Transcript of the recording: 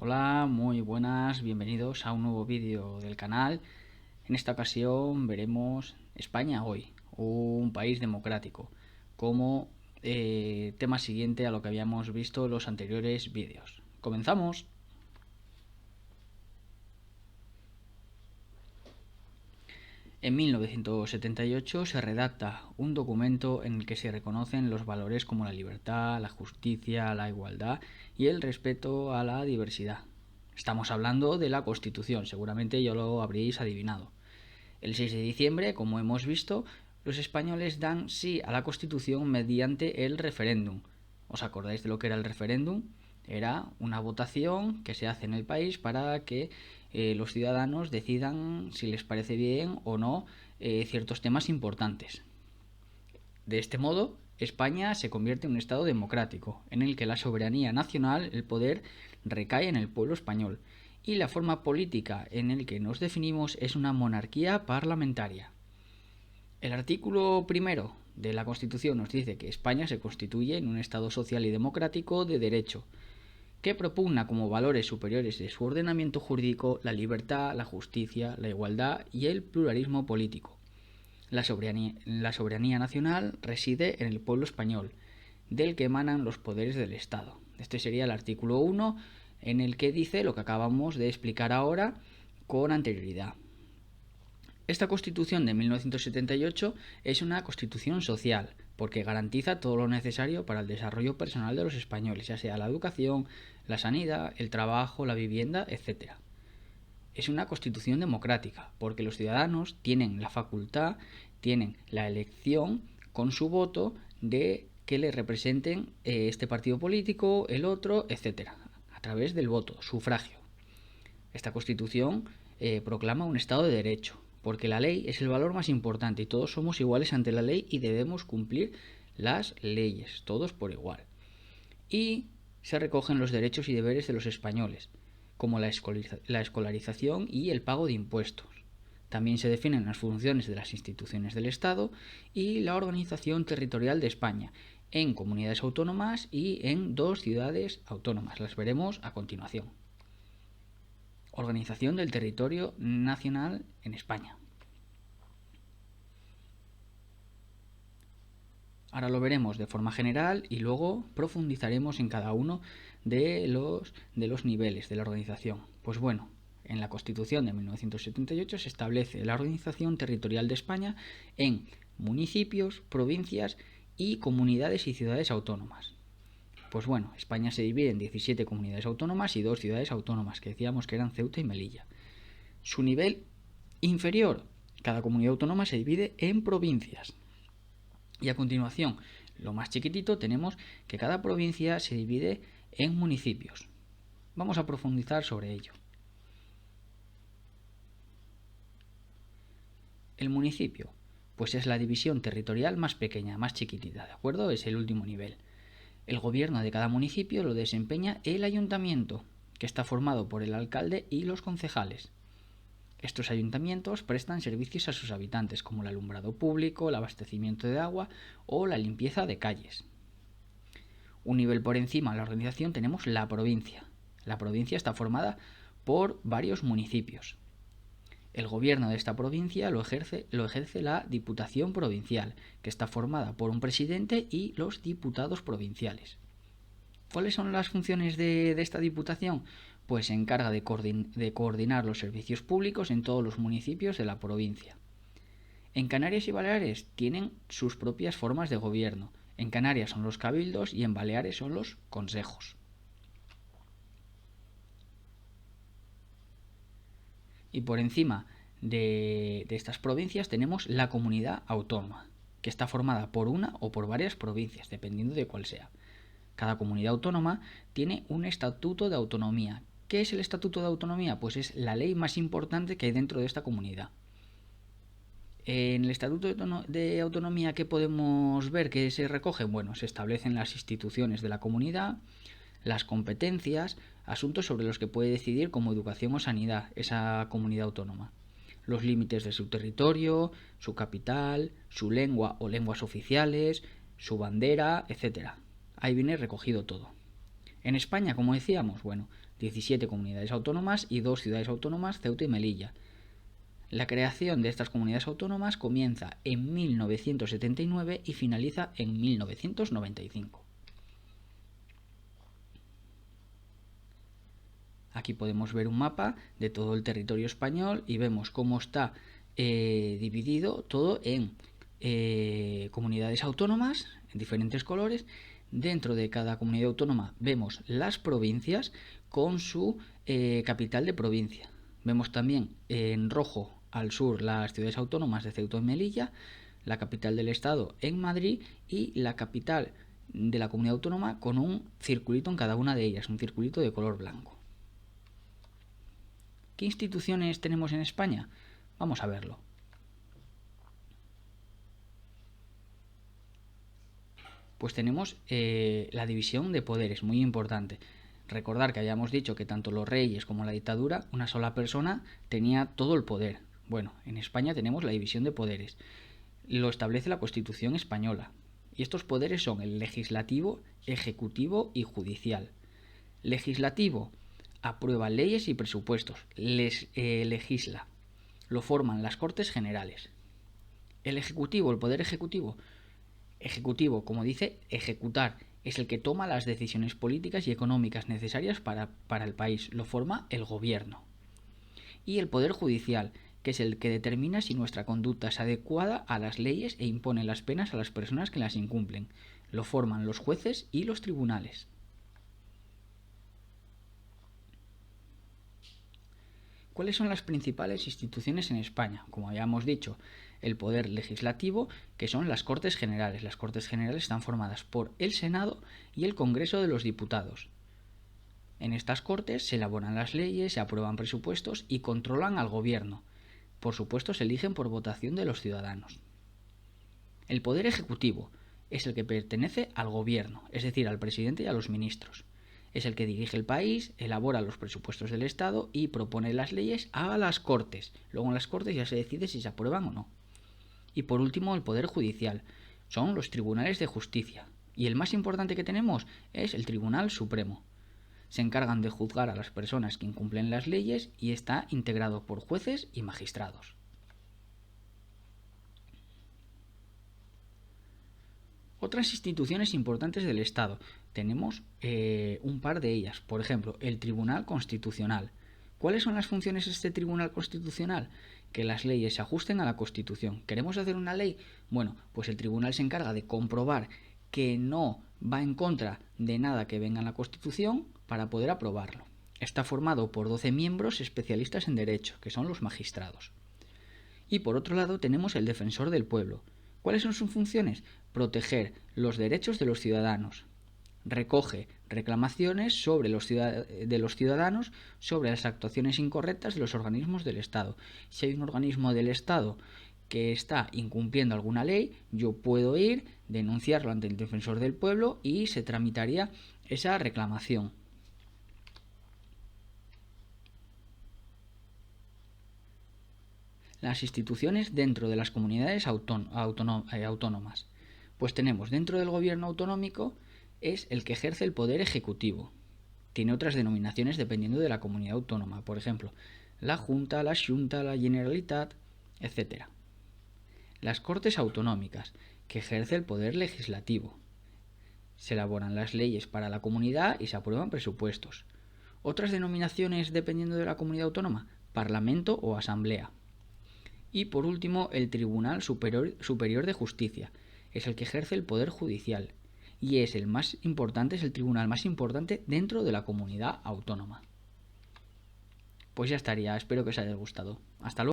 Hola, muy buenas, bienvenidos a un nuevo vídeo del canal. En esta ocasión veremos España hoy, un país democrático, como tema siguiente a lo que habíamos visto en los anteriores vídeos. ¡Comenzamos! En 1978 se redacta un documento en el que se reconocen los valores como la libertad, la justicia, la igualdad y el respeto a la diversidad. Estamos hablando de la Constitución, seguramente ya lo habréis adivinado. El 6 de diciembre, como hemos visto, los españoles dan sí a la Constitución mediante el referéndum. ¿Os acordáis de lo que era el referéndum? Era una votación que se hace en el país para que los ciudadanos decidan si les parece bien o no ciertos temas importantes. De este modo, España se convierte en un Estado democrático, en el que la soberanía nacional, el poder, recae en el pueblo español, y la forma política en el que nos definimos es una monarquía parlamentaria. El artículo primero de la Constitución nos dice que España se constituye en un Estado social y democrático de derecho, que propugna como valores superiores de su ordenamiento jurídico la libertad, la justicia, la igualdad y el pluralismo político. La soberanía nacional reside en el pueblo español, del que emanan los poderes del Estado. Este sería el artículo 1, en el que dice lo que acabamos de explicar ahora con anterioridad. Esta Constitución de 1978 es una Constitución social, porque garantiza todo lo necesario para el desarrollo personal de los españoles, ya sea la educación, la sanidad, el trabajo, la vivienda, etc. Es una Constitución democrática, porque los ciudadanos tienen la facultad, tienen la elección con su voto de que les representen este partido político, el otro, etc. A través del voto, sufragio. Esta Constitución proclama un Estado de Derecho, porque la ley es el valor más importante y todos somos iguales ante la ley y debemos cumplir las leyes, todos por igual. Y se recogen los derechos y deberes de los españoles, como la escolarización y el pago de impuestos. También se definen las funciones de las instituciones del Estado y la organización territorial de España en comunidades autónomas y en 2 ciudades autónomas. Las veremos a continuación. Organización del territorio nacional en España. Ahora lo veremos de forma general y luego profundizaremos en cada uno de los niveles de la organización. Pues bueno, en la Constitución de 1978 se establece la organización territorial de España en municipios, provincias y comunidades y ciudades autónomas. Pues bueno, España se divide en 17 comunidades autónomas y 2 ciudades autónomas, que decíamos que eran Ceuta y Melilla. Su nivel inferior, cada comunidad autónoma se divide en provincias. Y a continuación, lo más chiquitito, tenemos que cada provincia se divide en municipios. Vamos a profundizar sobre ello. El municipio, pues es la división territorial más pequeña, más chiquitita, ¿de acuerdo? Es el último nivel. El gobierno de cada municipio lo desempeña el ayuntamiento, que está formado por el alcalde y los concejales. Estos ayuntamientos prestan servicios a sus habitantes, como el alumbrado público, el abastecimiento de agua o la limpieza de calles. Un nivel por encima de la organización tenemos la provincia. La provincia está formada por varios municipios. El gobierno de esta provincia lo ejerce la Diputación Provincial, que está formada por un presidente y los diputados provinciales. ¿Cuáles son las funciones de esta Diputación? Pues se encarga de coordinar los servicios públicos en todos los municipios de la provincia. En Canarias y Baleares tienen sus propias formas de gobierno. En Canarias son los cabildos y en Baleares son los consejos. Y por encima de estas provincias tenemos la comunidad autónoma, que está formada por una o por varias provincias, dependiendo de cuál sea. Cada comunidad autónoma tiene un estatuto de autonomía. ¿Qué es el estatuto de autonomía? Pues es la ley más importante que hay dentro de esta comunidad. En el estatuto de autonomía, ¿qué podemos ver que se recoge? Bueno, se establecen las instituciones de la comunidad, las competencias, asuntos sobre los que puede decidir como educación o sanidad esa comunidad autónoma, los límites de su territorio, su capital, su lengua o lenguas oficiales, su bandera, etc. Ahí viene recogido todo. En España, como decíamos, bueno, 17 comunidades autónomas y 2 ciudades autónomas, Ceuta y Melilla. La creación de estas comunidades autónomas comienza en 1979 y finaliza en 1995. Aquí podemos ver un mapa de todo el territorio español y vemos cómo está dividido todo en comunidades autónomas en diferentes colores. Dentro de cada comunidad autónoma vemos las provincias con su capital de provincia. Vemos también en rojo al sur las ciudades autónomas de Ceuta y Melilla, la capital del estado en Madrid y la capital de la comunidad autónoma con un circulito en cada una de ellas, un circulito de color blanco. ¿Qué instituciones tenemos en España? Vamos a verlo. Pues tenemos la división de poderes, muy importante. Recordar que habíamos dicho que tanto los reyes como la dictadura, una sola persona tenía todo el poder. Bueno, en España tenemos la división de poderes. Lo establece la Constitución española. Y estos poderes son el legislativo, ejecutivo y judicial. Legislativo: aprueba leyes y presupuestos, legisla. Lo forman las Cortes Generales. El Ejecutivo, el Poder Ejecutivo, como dice, ejecutar, es el que toma las decisiones políticas y económicas necesarias para el país. Lo forma el Gobierno. Y el Poder Judicial, que es el que determina si nuestra conducta es adecuada a las leyes e impone las penas a las personas que las incumplen. Lo forman los jueces y los tribunales. ¿Cuáles son las principales instituciones en España? Como habíamos dicho, el poder legislativo, que son las Cortes Generales. Las Cortes Generales están formadas por el Senado y el Congreso de los Diputados. En estas Cortes se elaboran las leyes, se aprueban presupuestos y controlan al Gobierno. Por supuesto, se eligen por votación de los ciudadanos. El Poder Ejecutivo es el que pertenece al Gobierno, es decir, al presidente y a los ministros. Es el que dirige el país, elabora los presupuestos del Estado y propone las leyes a las Cortes. Luego en las Cortes ya se decide si se aprueban o no. Y por último, el Poder Judicial. Son los tribunales de justicia. Y el más importante que tenemos es el Tribunal Supremo. Se encargan de juzgar a las personas que incumplen las leyes y está integrado por jueces y magistrados. Otras instituciones importantes del Estado. Tenemos un par de ellas. Por ejemplo, el Tribunal Constitucional. ¿Cuáles son las funciones de este Tribunal Constitucional? Que las leyes se ajusten a la Constitución. ¿Queremos hacer una ley? Bueno, pues el tribunal se encarga de comprobar que no va en contra de nada que venga en la Constitución para poder aprobarlo. Está formado por 12 miembros especialistas en derecho, que son los magistrados. Y por otro lado tenemos el Defensor del Pueblo. ¿Cuáles son sus funciones? Proteger los derechos de los ciudadanos. Recoge reclamaciones de los ciudadanos sobre las actuaciones incorrectas de los organismos del Estado. Si hay un organismo del Estado que está incumpliendo alguna ley, yo puedo ir, denunciarlo ante el Defensor del Pueblo y se tramitaría esa reclamación. Las instituciones dentro de las comunidades autónomas. Pues tenemos dentro del gobierno autonómico es el que ejerce el poder ejecutivo. Tiene otras denominaciones dependiendo de la comunidad autónoma, por ejemplo, la Junta, la Xunta, la Generalitat, etc. Las Cortes Autonómicas, que ejerce el poder legislativo. Se elaboran las leyes para la comunidad y se aprueban presupuestos. Otras denominaciones dependiendo de la comunidad autónoma, Parlamento o Asamblea. Y por último, el Tribunal Superior de Justicia, es el que ejerce el poder judicial y es el tribunal más importante dentro de la comunidad autónoma. Pues ya estaría, espero que os haya gustado. Hasta luego.